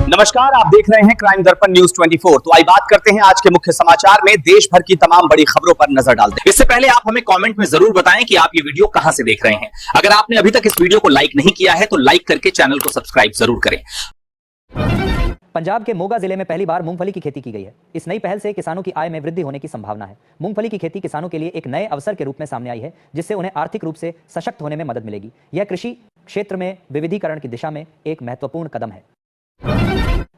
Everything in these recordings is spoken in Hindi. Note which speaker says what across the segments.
Speaker 1: नमस्कार, आप देख रहे हैं क्राइम दर्पण न्यूज 24। तो आइए बात करते हैं आज के मुख्य समाचार में। देश भर की तमाम बड़ी खबरों पर नजर डालते हैं। इससे पहले आप हमें कमेंट में जरूर बताएं कि आप ये वीडियो कहां से देख रहे हैं। अगर आपने अभी तक इस वीडियो को लाइक नहीं किया है तो लाइक करके चैनल को सब्सक्राइब जरूर करें।
Speaker 2: पंजाब के मोगा जिले में पहली बार मूंगफली की खेती की गई है। इस नई पहल से किसानों की आय में वृद्धि होने की संभावना है। मूंगफली की खेती किसानों के लिए एक नए अवसर के रूप में सामने आई है, जिससे उन्हें आर्थिक रूप से सशक्त होने में मदद मिलेगी। यह कृषि क्षेत्र में विविधीकरण की दिशा में एक महत्वपूर्ण कदम है।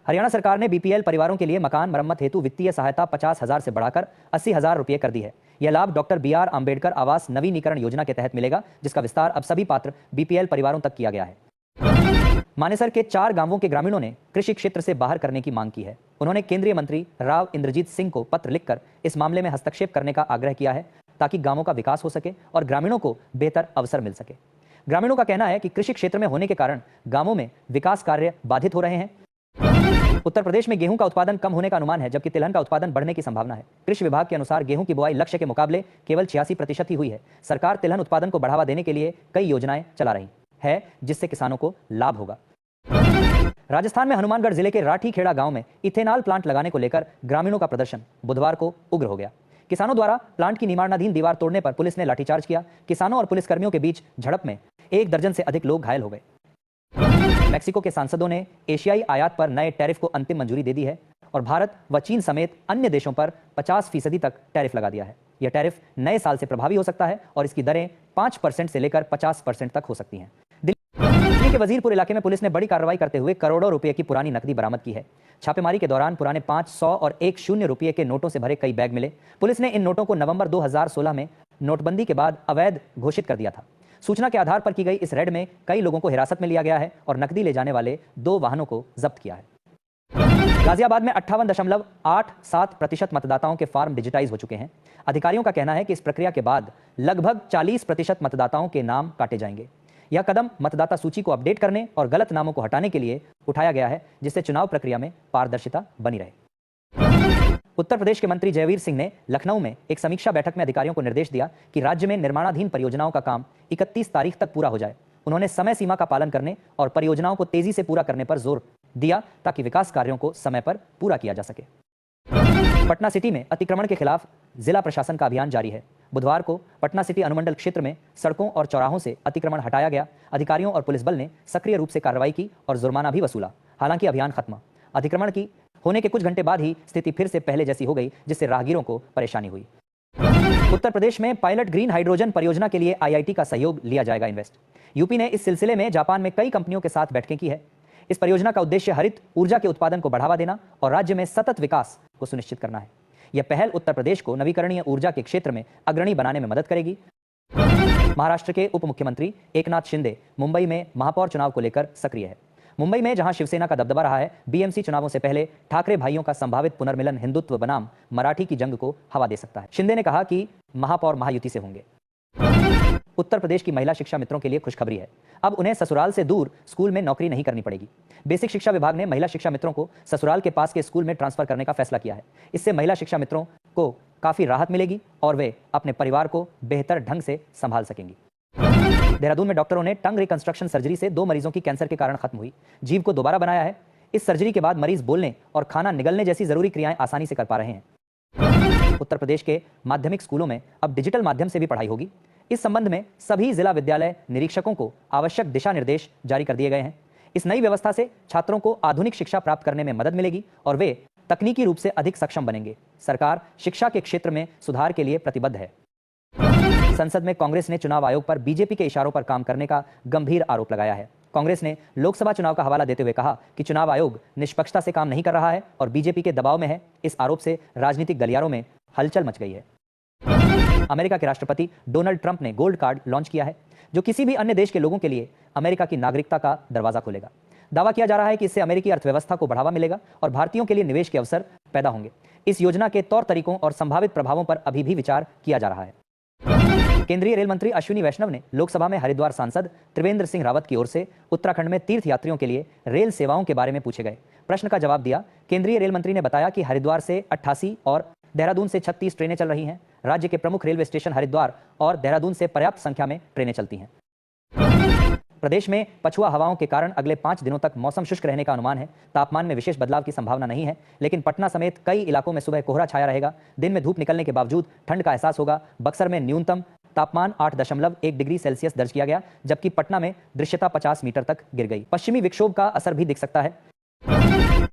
Speaker 2: हरियाणा सरकार ने बीपीएल परिवारों के लिए मकान मरम्मत हेतु वित्तीय सहायता 50,000 से बढ़ाकर 80,000 रुपये कर दी है। यह लाभ डॉक्टर BR अंबेडकर आवास नवीनीकरण योजना के तहत मिलेगा, जिसका विस्तार अब सभी पात्र बीपीएल परिवारों तक किया गया है। मानेसर के 4 गांवों के ग्रामीणों ने कृषि क्षेत्र से बाहर करने की मांग की है। उन्होंने केंद्रीय मंत्री राव इंद्रजीत सिंह को पत्र लिखकर इस मामले में हस्तक्षेप करने का आग्रह किया है, ताकि गांवों का विकास हो सके और ग्रामीणों को बेहतर अवसर मिल सके। ग्रामीणों का कहना है कि कृषि क्षेत्र में होने के कारण गांवों में विकास कार्य बाधित हो रहे हैं। उत्तर प्रदेश में गेहूं का उत्पादन कम होने का अनुमान है, जबकि तिलहन का उत्पादन बढ़ने की संभावना है। कृषि विभाग के अनुसार गेहूं की बुआई लक्ष्य के मुकाबले केवल 86% ही हुई है। सरकार तिलहन उत्पादन को बढ़ावा देने के लिए कई योजनाएं चला रही है, जिससे किसानों को लाभ होगा। राजस्थान में हनुमानगढ़ जिले के राठी खेड़ा गांव में इथेनॉल प्लांट लगाने को लेकर ग्रामीणों का प्रदर्शन बुधवार को उग्र हो गया। किसानों द्वारा प्लांट की निर्माणाधीन दीवार तोड़ने पर पुलिस ने लाठीचार्ज किया। किसानों और पुलिसकर्मियों के बीच झड़प में 1 दर्जन से अधिक लोग घायल हो गए। मैक्सिको के सांसदों ने एशियाई आयात पर नए टैरिफ को अंतिम मंजूरी दे दी है और भारत व चीन समेत अन्य देशों पर 50% तक टैरिफ लगा दिया है। यह टैरिफ नए साल से प्रभावी हो सकता है और इसकी दरें 5% से लेकर 50% तक हो सकती हैं। दिल्ली के वजीरपुर इलाके में पुलिस ने बड़ी कार्रवाई करते हुए करोड़ों रुपए की पुरानी नकदी बरामद की है। छापेमारी के दौरान पुराने 5, 100 और 1 रुपये के नोटों से भरे कई बैग मिले। पुलिस ने इन नोटों को नवंबर 2016 में नोटबंदी के बाद अवैध घोषित कर दिया था। सूचना के आधार पर की गई इस रेड में कई लोगों को हिरासत में लिया गया है और नकदी ले जाने वाले 2 वाहनों को जब्त किया है। गाजियाबाद में 58.87% मतदाताओं के फॉर्म डिजिटाइज हो चुके हैं। अधिकारियों का कहना है कि इस प्रक्रिया के बाद लगभग 40% मतदाताओं के नाम काटे जाएंगे। यह कदम मतदाता सूची को अपडेट करने और गलत नामों को हटाने के लिए उठाया गया है, जिससे चुनाव प्रक्रिया में पारदर्शिता बनी रहे। उत्तर प्रदेश के मंत्री जयवीर सिंह ने लखनऊ में एक समीक्षा बैठक में अधिकारियों को निर्देश दिया कि राज्य में निर्माणाधीन परियोजनाओं का काम 31 तारीख तक पूरा हो जाए। उन्होंने समय सीमा का पालन करने और परियोजनाओं को तेजी से पूरा करने पर जोर दिया, ताकि विकास कार्यों को समय पर पूरा किया जा सके। पटना सिटी में अतिक्रमण के खिलाफ जिला प्रशासन का अभियान जारी है। बुधवार को पटना सिटी अनुमंडल क्षेत्र में सड़कों और चौराहों से अतिक्रमण हटाया गया। अधिकारियों और पुलिस बल ने सक्रिय रूप से कार्रवाई की और जुर्माना भी वसूला। हालांकि अभियान खत्म अतिक्रमण की होने के कुछ घंटे बाद ही स्थिति फिर से पहले जैसी हो गई, जिससे राहगीरों को परेशानी हुई। उत्तर प्रदेश में पायलट ग्रीन हाइड्रोजन परियोजना के लिए IIT का सहयोग लिया जाएगा इन्वेस्ट। यूपी ने इस सिलसिले में जापान में कई कंपनियों के साथ बैठकें की है। इस परियोजना का उद्देश्य हरित ऊर्जा के उत्पादन को बढ़ावा देना और राज्य में सतत विकास को सुनिश्चित करना है। यह पहल उत्तर प्रदेश को नवीकरणीय ऊर्जा के क्षेत्र में अग्रणी बनाने में मदद करेगी। महाराष्ट्र के उप मुख्यमंत्री एकनाथ शिंदे मुंबई में महापौर चुनाव को लेकर सक्रिय है। मुंबई में जहां शिवसेना का दबदबा रहा है, BMC चुनावों से पहले ठाकरे भाइयों का संभावित पुनर्मिलन हिंदुत्व बनाम मराठी की जंग को हवा दे सकता है। शिंदे ने कहा कि महापौर महायुति से होंगे। उत्तर प्रदेश की महिला शिक्षा मित्रों के लिए खुशखबरी है। अब उन्हें ससुराल से दूर स्कूल में नौकरी नहीं करनी पड़ेगी। बेसिक शिक्षा विभाग ने महिला शिक्षा मित्रों को ससुराल के पास के स्कूल में ट्रांसफर करने का फैसला किया है। इससे महिला शिक्षा मित्रों को काफी राहत मिलेगी और वे अपने परिवार को बेहतर ढंग से संभाल सकेंगी। देहरादून में डॉक्टरों ने टंग रिकंस्ट्रक्शन सर्जरी से 2 मरीजों की कैंसर के कारण खत्म हुई जीभ को दोबारा बनाया है। इस सर्जरी के बाद मरीज बोलने और खाना निगलने जैसी जरूरी क्रियाएं आसानी से कर पा रहे हैं। उत्तर प्रदेश के माध्यमिक स्कूलों में अब डिजिटल माध्यम से भी पढ़ाई होगी। इस संबंध में सभी जिला विद्यालय निरीक्षकों को आवश्यक दिशा निर्देश जारी कर दिए गए हैं। इस नई व्यवस्था से छात्रों को आधुनिक शिक्षा प्राप्त करने में मदद मिलेगी और वे तकनीकी रूप से अधिक सक्षम बनेंगे। सरकार शिक्षा के क्षेत्र में सुधार के लिए प्रतिबद्ध है। संसद में कांग्रेस ने चुनाव आयोग पर बीजेपी के इशारों पर काम करने का गंभीर आरोप लगाया है। कांग्रेस ने लोकसभा चुनाव का हवाला देते हुए कहा कि चुनाव आयोग निष्पक्षता से काम नहीं कर रहा है और बीजेपी के दबाव में है। इस आरोप से राजनीतिक गलियारों में हलचल मच गई है। अमेरिका के राष्ट्रपति डोनाल्ड ट्रंप ने गोल्ड कार्ड लॉन्च किया है, जो किसी भी अन्य देश के लोगों के लिए अमेरिका की नागरिकता का दरवाजा खोलेगा। दावा किया जा रहा है कि इससे अमेरिकी अर्थव्यवस्था को बढ़ावा मिलेगा और भारतीयों के लिए निवेश के अवसर पैदा होंगे। इस योजना के तौर तरीकों और संभावित प्रभावों पर अभी भी विचार किया जा रहा है। केंद्रीय रेल मंत्री अश्विनी वैष्णव ने लोकसभा में हरिद्वार सांसद त्रिवेंद्र सिंह रावत की ओर से उत्तराखंड में तीर्थ यात्रियों के लिए रेल सेवाओं के बारे में पूछे गए प्रश्न का जवाब दिया। केंद्रीय रेल मंत्री ने बताया कि हरिद्वार से 88 और देहरादून से 36 ट्रेनें चल रही हैं। राज्य के प्रमुख रेलवे स्टेशन हरिद्वार और देहरादून से पर्याप्त संख्या में ट्रेनें चलती हैं। प्रदेश में पछुआ हवाओं के कारण अगले 5 दिनों तक मौसम शुष्क रहने का अनुमान है। तापमान में विशेष बदलाव की संभावना नहीं है, लेकिन पटना समेत कई इलाकों में सुबह कोहरा छाया रहेगा। दिन में धूप निकलने के बावजूद ठंड का एहसास होगा। बक्सर में न्यूनतम तापमान 8.1 डिग्री सेल्सियस दर्ज किया गया, जबकि पटना में दृश्यता 50 मीटर तक गिर गई। पश्चिमी विक्षोभ का असर भी दिख सकता है।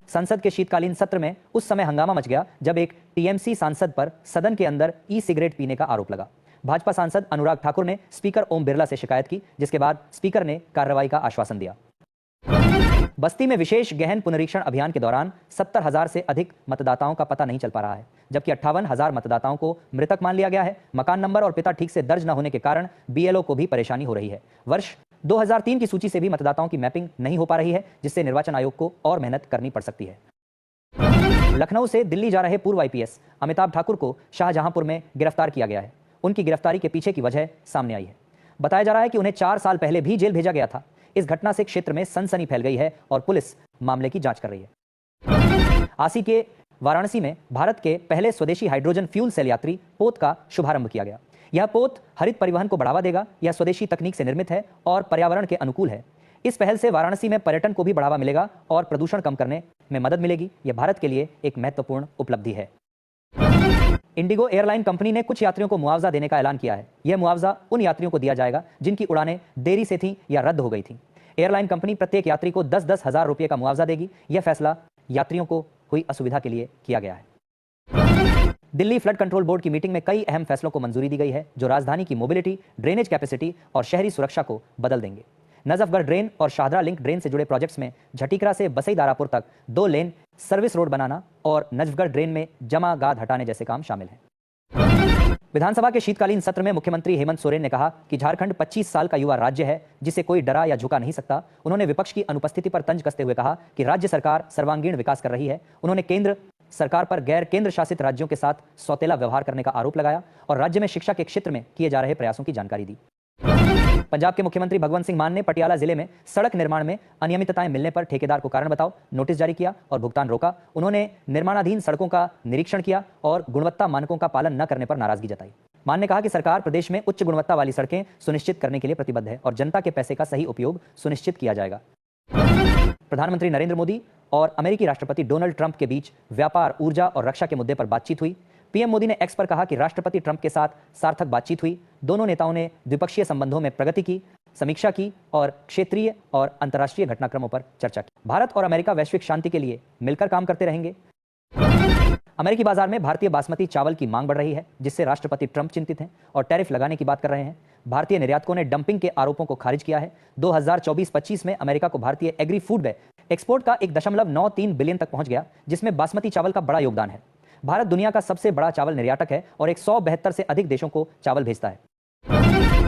Speaker 2: संसद के शीतकालीन सत्र में उस समय हंगामा मच गया जब एक टीएमसी सांसद पर सदन के अंदर ई सिगरेट पीने का आरोप लगा। भाजपा सांसद अनुराग ठाकुर ने स्पीकर ओम बिरला से शिकायत की, जिसके बाद स्पीकर ने कार्रवाई का आश्वासन दिया। बस्ती में विशेष गहन पुनरीक्षण अभियान के दौरान 70,000 से अधिक मतदाताओं का पता नहीं चल पा रहा है, जबकि 58,000 मतदाताओं को मृतक मान लिया गया है। मकान नंबर और पिता ठीक से दर्ज न होने के कारण बीएलओ को भी परेशानी हो रही है। वर्ष 2003 की सूची से भी मतदाताओं की मैपिंग नहीं हो पा रही है, जिससे निर्वाचन आयोग को और मेहनत करनी पड़ सकती है। लखनऊ से दिल्ली जा रहे पूर्व आईपीएस अमिताभ ठाकुर को शाहजहांपुर में गिरफ्तार किया गया है। उनकी गिरफ्तारी के पीछे की वजह सामने आई है। बताया जा रहा है कि उन्हें 4 साल पहले भी जेल भेजा गया था। इस घटना से क्षेत्र में सनसनी फैल गई है और पुलिस मामले की जांच कर रही है। आसी के वाराणसी में भारत के पहले स्वदेशी हाइड्रोजन फ्यूल सेल यात्री पोत का शुभारंभ किया गया। यह पोत हरित परिवहन को बढ़ावा देगा। यह स्वदेशी तकनीक से निर्मित है और पर्यावरण के अनुकूल है। इस पहल से वाराणसी में पर्यटन को भी बढ़ावा मिलेगा और प्रदूषण कम करने में मदद मिलेगी। यह भारत के लिए एक महत्वपूर्ण उपलब्धि है। इंडिगो एयरलाइन कंपनी ने कुछ यात्रियों को मुआवजा देने का ऐलान किया है। यह मुआवजा उन यात्रियों को दिया जाएगा जिनकी उड़ानें देरी से थीं या रद्द हो गई थीं। एयरलाइन कंपनी प्रत्येक यात्री को 10-10 हजार रुपये का मुआवजा देगी। यह फैसला यात्रियों को हुई असुविधा के लिए किया गया है। दिल्ली फ्लड कंट्रोल बोर्ड की मीटिंग में कई अहम फैसलों को मंजूरी दी गई है, जो राजधानी की मोबिलिटी, ड्रेनेज कैपेसिटी और शहरी सुरक्षा को बदल देंगे। नजफगढ़ ड्रेन और शाहदरा लिंक ड्रेन से जुड़े प्रोजेक्ट्स में झटीकरा से बसई दारापुर तक 2 लेन सर्विस रोड बनाना और नजफगढ़ ड्रेन में जमा गाद हटाने जैसे काम शामिल हैं। विधानसभा के शीतकालीन सत्र में मुख्यमंत्री हेमंत सोरेन ने कहा कि झारखंड 25 साल का युवा राज्य है, जिसे कोई डरा या झुका नहीं सकता। उन्होंने विपक्ष की अनुपस्थिति पर तंज कसते हुए कहा कि राज्य सरकार सर्वांगीण विकास कर रही है। उन्होंने केंद्र सरकार पर गैर केंद्र शासित राज्यों के साथ सौतेला व्यवहार करने का आरोप लगाया और राज्य में शिक्षा के क्षेत्र में किए जा रहे प्रयासों की जानकारी दी। पंजाब के मुख्यमंत्री भगवंत सिंह मान ने पटियाला जिले में सड़क निर्माण में अनियमितताएं मिलने पर ठेकेदार को कारण बताओ नोटिस जारी किया और भुगतान रोका। उन्होंने निर्माणाधीन सड़कों का निरीक्षण किया और गुणवत्ता मानकों का पालन न करने पर नाराजगी जताई। मान ने कहा कि सरकार प्रदेश में उच्च गुणवत्ता वाली सड़कें सुनिश्चित करने के लिए प्रतिबद्ध है और जनता के पैसे का सही उपयोग सुनिश्चित किया जाएगा। प्रधानमंत्री नरेंद्र मोदी और अमेरिकी राष्ट्रपति डोनाल्ड ट्रंप के बीच व्यापार, ऊर्जा और रक्षा के मुद्दे पर बातचीत हुई। पीएम मोदी ने एक्स पर कहा कि राष्ट्रपति ट्रंप के साथ सार्थक बातचीत हुई। दोनों नेताओं ने द्विपक्षीय संबंधों में प्रगति की समीक्षा की और क्षेत्रीय और अंतर्राष्ट्रीय घटनाक्रमों पर चर्चा की। भारत और अमेरिका वैश्विक शांति के लिए मिलकर काम करते रहेंगे। अमेरिकी बाजार में भारतीय बासमती चावल की मांग बढ़ रही है, जिससे राष्ट्रपति ट्रंप चिंतित हैं और टैरिफ लगाने की बात कर रहे हैं। भारतीय निर्यातकों ने डंपिंग के आरोपों को खारिज किया है। 2024-25 में अमेरिका को भारतीय एग्री फूड एक्सपोर्ट का 1.93 बिलियन तक पहुंच गया, जिसमें बासमती चावल का बड़ा योगदान है। भारत दुनिया का सबसे बड़ा चावल निर्यातक है और 172 से अधिक देशों को चावल भेजता है।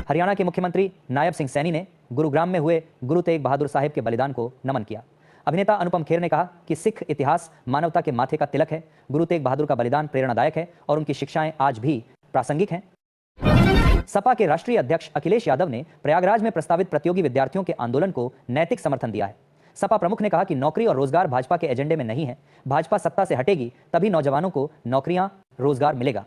Speaker 2: हरियाणा के मुख्यमंत्री नायब सिंह सैनी ने गुरुग्राम में हुए गुरु तेग बहादुर साहिब के बलिदान को नमन किया। अभिनेता अनुपम खेर ने कहा कि सिख इतिहास मानवता के माथे का तिलक है। गुरु तेग बहादुर का बलिदान प्रेरणादायक है और उनकी शिक्षाएं आज भी प्रासंगिक हैं। सपा के राष्ट्रीय अध्यक्ष अखिलेश यादव ने प्रयागराज में प्रस्तावित प्रतियोगी विद्यार्थियों के आंदोलन को नैतिक समर्थन दिया है। सपा प्रमुख ने कहा कि नौकरी और रोजगार भाजपा के एजेंडे में नहीं है। भाजपा सत्ता से हटेगी तभी नौजवानों को नौकरियां, रोजगार मिलेगा।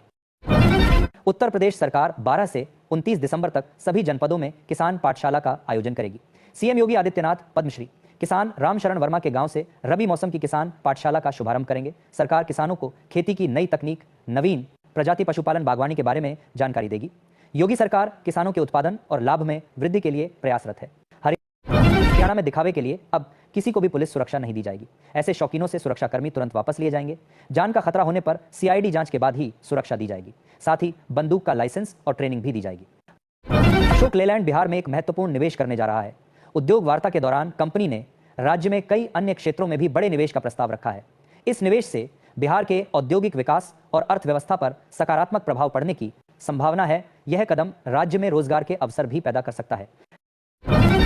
Speaker 2: उत्तर प्रदेश सरकार 12 से 29 दिसंबर तक सभी जनपदों में किसान पाठशाला का आयोजन करेगी। सीएम योगी आदित्यनाथ पद्मश्री किसान रामशरण वर्मा के गांव से रबी मौसम की किसान पाठशाला का शुभारंभ करेंगे। सरकार किसानों को खेती की नई तकनीक, नवीन प्रजाति पशुपालन, बागवानी के बारे में जानकारी देगी। योगी सरकार किसानों के उत्पादन और लाभ में वृद्धि के लिए प्रयासरत है। हरियाणा में दिखावे के लिए अब किसी को भी पुलिस सुरक्षा नहीं दी जाएगी। ऐसे शौकीनों से सुरक्षाकर्मी तुरंत वापस लिए जाएंगे। जान का खतरा होने पर सीआईडी जांच के बाद ही सुरक्षा दी जाएगी। साथ ही बंदूक का लाइसेंस और ट्रेनिंग भी दी जाएगी। अशोक लेलैंड बिहार में एक महत्वपूर्ण निवेश करने जा रहा है। उद्योग वार्ता के दौरान कंपनी ने राज्य में कई अन्य क्षेत्रों में भी बड़े निवेश का प्रस्ताव रखा है। इस निवेश से बिहार के औद्योगिक विकास और अर्थव्यवस्था पर सकारात्मक प्रभाव पड़ने की संभावना है। यह कदम राज्य में रोजगार के अवसर भी पैदा कर सकता है।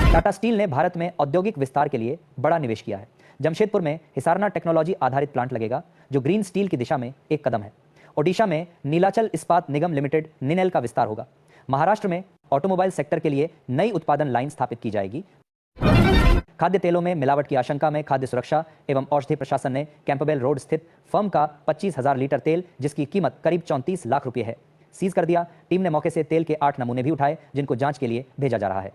Speaker 2: टाटा स्टील ने भारत में औद्योगिक विस्तार के लिए बड़ा निवेश किया है। जमशेदपुर में हिसारना टेक्नोलॉजी आधारित प्लांट लगेगा, जो ग्रीन स्टील की दिशा में एक कदम है। ओडिशा में नीलाचल इस्पात निगम लिमिटेड निनेल का विस्तार होगा। महाराष्ट्र में ऑटोमोबाइल सेक्टर के लिए नई उत्पादन लाइन स्थापित की जाएगी। खाद्य तेलों में मिलावट की आशंका में खाद्य सुरक्षा एवं औषधि प्रशासन ने कैंपबेल रोड स्थित फर्म का 25,000 लीटर तेल, जिसकी कीमत करीब 34 लाख रुपए है, सीज कर दिया। टीम ने मौके से तेल के 8 नमूने भी उठाए, जिनको जांच के लिए भेजा जा रहा है।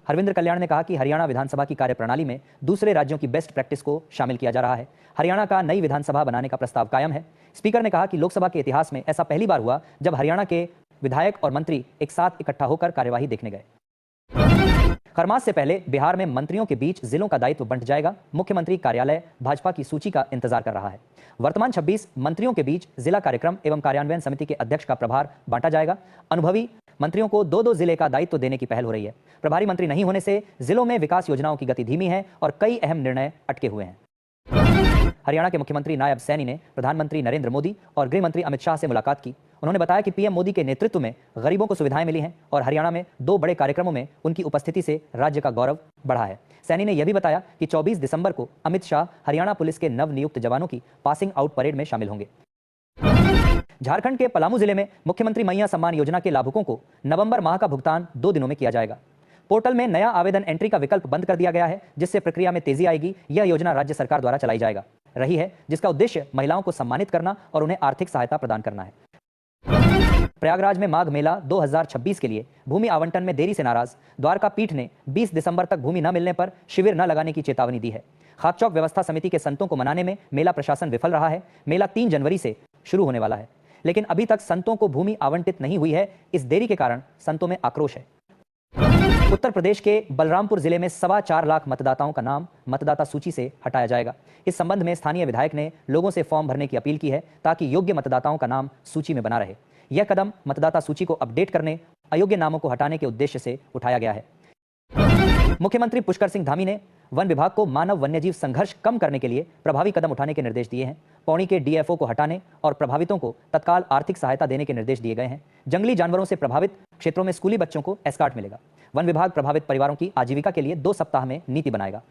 Speaker 2: हरविंद्र कल्याण ने कहा कि हरियाणा विधानसभा की कार्यप्रणाली में दूसरे राज्यों की बेस्ट प्रैक्टिस को शामिल किया जा रहा है। हरियाणा का नई विधानसभा बनाने का प्रस्ताव कायम है। स्पीकर ने कहा कि लोकसभा के इतिहास में ऐसा पहली बार हुआ जब हरियाणा के विधायक और मंत्री एक साथ इकट्ठा होकर कार्यवाही देखने गए। खरमास से पहले बिहार में मंत्रियों के बीच जिलों का दायित्व बंट जाएगा। मुख्यमंत्री कार्यालय भाजपा की सूची का इंतजार कर रहा है। वर्तमान 26 मंत्रियों के बीच जिला कार्यक्रम एवं कार्यान्वयन समिति के अध्यक्ष का प्रभार बांटा जाएगा। अनुभवी मंत्रियों को 2-2 जिले का दायित्व देने की पहल हो रही है। प्रभारी मंत्री नहीं होने से जिलों में विकास योजनाओं की गति धीमी है और कई अहम निर्णय अटके हुए हैं। हरियाणा के मुख्यमंत्री नायब सैनी ने प्रधानमंत्री नरेंद्र मोदी और गृह मंत्री अमित शाह से मुलाकात की। उन्होंने बताया कि पीएम मोदी के नेतृत्व में गरीबों को सुविधाएं मिली हैं और हरियाणा में 2 बड़े कार्यक्रमों में उनकी उपस्थिति से राज्य का गौरव बढ़ा है। सैनी ने यह भी बताया कि 24 दिसंबर को अमित शाह हरियाणा पुलिस के नवनियुक्त जवानों की पासिंग आउट परेड में शामिल होंगे। झारखंड के पलामू जिले में मुख्यमंत्री मैया सम्मान योजना के लाभुकों को नवंबर माह का भुगतान 2 दिनों में किया जाएगा। पोर्टल में नया आवेदन एंट्री का विकल्प बंद कर दिया गया है, जिससे प्रक्रिया में तेजी आएगी। यह योजना राज्य सरकार द्वारा चलाई जाएगा रही है, जिसका उद्देश्य महिलाओं को सम्मानित करना और उन्हें आर्थिक सहायता प्रदान करना है। प्रयागराज में माघ मेला 2026 के लिए भूमि आवंटन में देरी से नाराज द्वारका पीठ ने 20 दिसंबर तक भूमि न मिलने पर शिविर न लगाने की चेतावनी दी है। खाकचौक व्यवस्था समिति के संतों को मनाने में मेला प्रशासन विफल रहा है। मेला 3 जनवरी से शुरू होने वाला है, लेकिन अभी तक संतों को भूमि आवंटित नहीं हुई है। इस देरी के कारण संतों में आक्रोश है। उत्तर प्रदेश के बलरामपुर जिले में 4.25 लाख मतदाताओं का नाम मतदाता सूची से हटाया जाएगा। इस संबंध में स्थानीय विधायक ने लोगों से फॉर्म भरने की अपील की है, ताकि योग्य मतदाताओं का नाम सूची में बना रहे। यह कदम मतदाता सूची को अपडेट करने, अयोग्य नामों को हटाने के उद्देश्य से उठाया गया है। मुख्यमंत्री पुष्कर सिंह धामी ने वन विभाग को मानव वन्यजीव संघर्ष कम करने के लिए प्रभावी कदम उठाने के निर्देश दिए हैं। पौड़ी के डीएफओ को हटाने और प्रभावितों को तत्काल आर्थिक सहायता देने के निर्देश दिए गए हैं। जंगली जानवरों से प्रभावित क्षेत्रों में स्कूली बच्चों को एस्कॉर्ट मिलेगा। वन विभाग प्रभावित परिवारों की आजीविका के लिए 2 सप्ताह में नीति बनाएगा।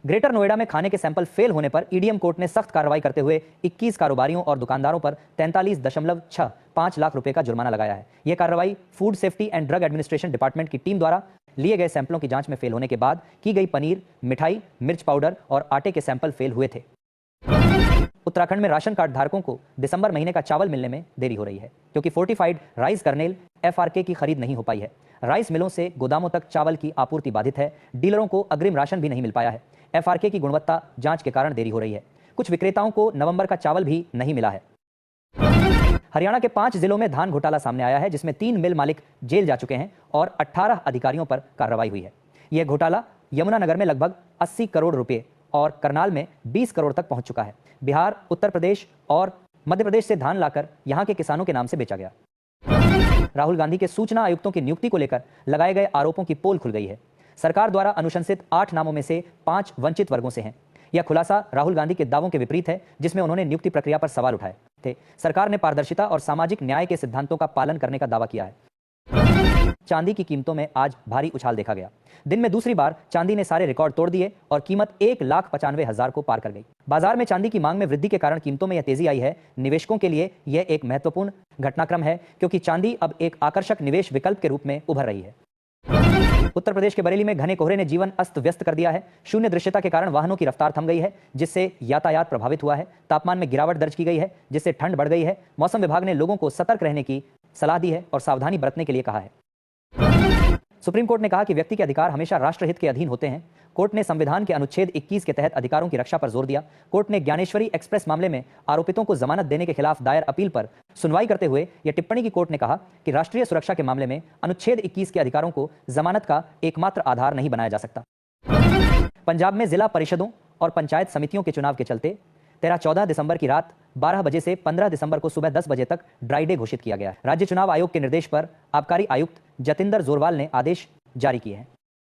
Speaker 2: ग्रेटर नोएडा में खाने के सैंपल फेल होने पर ईडीएम कोर्ट ने सख्त कार्रवाई करते हुए 21 कारोबारियों और दुकानदारों पर 43.65 लाख रुपए का जुर्माना लगाया है। यह कार्रवाई food safety and drug administration department की टीम द्वारा लिए गए सैंपलों की जांच में फेल होने के बाद की गई। पनीर, मिठाई, मिर्च पाउडर और आटे के सैंपल फेल हुए थे। उत्तराखंड में राशन कार्ड धारकों को दिसंबर महीने का चावल मिलने में देरी हो रही है, क्योंकि फोर्टिफाइड राइस कर्नेल FRK की खरीद नहीं हो पाई है। राइस मिलों से गोदामों तक चावल की आपूर्ति बाधित है। डीलरों को अग्रिम राशन भी नहीं मिल पाया है। FRK की गुणवत्ता जांच के कारण देरी हो रही है। कुछ विक्रेताओं को नवंबर का चावल भी नहीं मिला है। हरियाणा के 5 जिलों में धान घोटाला सामने आया है, जिसमें 3 मिल मालिक जेल जा चुके हैं और 18 अधिकारियों पर कार्रवाई हुई है। यह घोटाला यमुनानगर में लगभग 80 करोड़ रुपए और करनाल में 20 करोड़ तक पहुंच चुका है। बिहार, उत्तर प्रदेश और मध्य प्रदेश से धान लाकर यहां के किसानों के नाम से बेचा गया। राहुल गांधी के सूचना आयुक्तों की नियुक्ति को लेकर लगाए गए आरोपों की पोल खुल गई है। सरकार द्वारा अनुशंसित 8 नामों में से 5 वंचित वर्गों से हैं। यह खुलासा राहुल गांधी के दावों के विपरीत है, जिसमें उन्होंने नियुक्ति प्रक्रिया पर सवाल उठाए थे। सरकार ने पारदर्शिता और सामाजिक न्याय के सिद्धांतों का पालन करने का दावा किया है। चांदी की कीमतों में आज भारी उछाल देखा गया। दिन में दूसरी बार चांदी ने सारे रिकॉर्ड तोड़ दिए और कीमत 1,95,000 को पार कर गई। बाजार में चांदी की मांग में वृद्धि के कारण कीमतों में यह तेजी आई है। निवेशकों के लिए यह एक महत्वपूर्ण घटनाक्रम है, क्योंकि चांदी अब एक आकर्षक निवेश विकल्प के रूप में उभर रही है। उत्तर प्रदेश के बरेली में घने कोहरे ने जीवन अस्त व्यस्त कर दिया है। शून्य दृश्यता के कारण वाहनों की रफ्तार थम गई है, जिससे यातायात प्रभावित हुआ है। तापमान में गिरावट दर्ज की गई है, जिससे ठंड बढ़ गई है। मौसम विभाग ने लोगों को सतर्क रहने की सलाह दी है और सावधानी बरतने के लिए कहा है। सुप्रीम कोर्ट ने कहा कि व्यक्ति के अधिकार हमेशा राष्ट्रहित के अधीन होते हैं। कोर्ट ने संविधान के अनुच्छेद 21 के तहत अधिकारों की रक्षा पर जोर दिया। कोर्ट ने ज्ञानेश्वरी एक्सप्रेस मामले में आरोपितों को जमानत देने के खिलाफ दायर अपील पर सुनवाई करते हुए यह टिप्पणी की। कोर्ट ने कहा कि राष्ट्रीय सुरक्षा के मामले में अनुच्छेद 21 के अधिकारों को जमानत का एकमात्र आधार नहीं बनाया जा सकता। पंजाब में जिला परिषदों और पंचायत समितियों के चुनाव के चलते 13-14 दिसंबर की रात 12 बजे से 15 दिसंबर को सुबह 10 बजे तक ड्राई डे घोषित किया गया। राज्य चुनाव आयोग के निर्देश पर आबकारी आयुक्त जतिंदर जोरवाल ने आदेश जारी किए हैं।